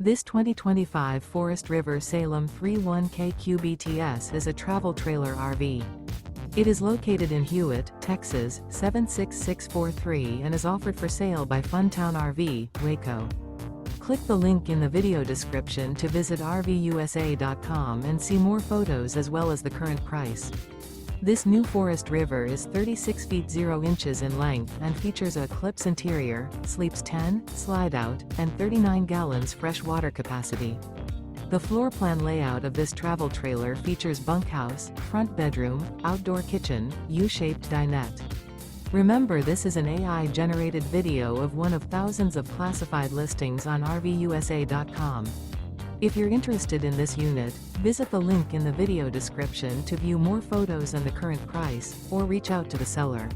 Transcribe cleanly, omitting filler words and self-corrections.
This 2025 Forest River Salem 31KQ is a travel trailer RV. It is located in Hewitt, Texas, 76643 and is offered for sale by Funtown RV, Waco. Click the link in the video description to visit RVUSA.com and see more photos as well as the current price. This new Forest River is 36 feet 0 inches in length and features a ECLIPSE interior, sleeps 10, slide-out, and 39 gallons fresh water capacity. The floor plan layout of this travel trailer features bunkhouse, front bedroom, outdoor kitchen, U-shaped dinette. Remember, this is an AI-generated video of one of thousands of classified listings on RVUSA.com. If you're interested in this unit, visit the link in the video description to view more photos and the current price, or reach out to the seller.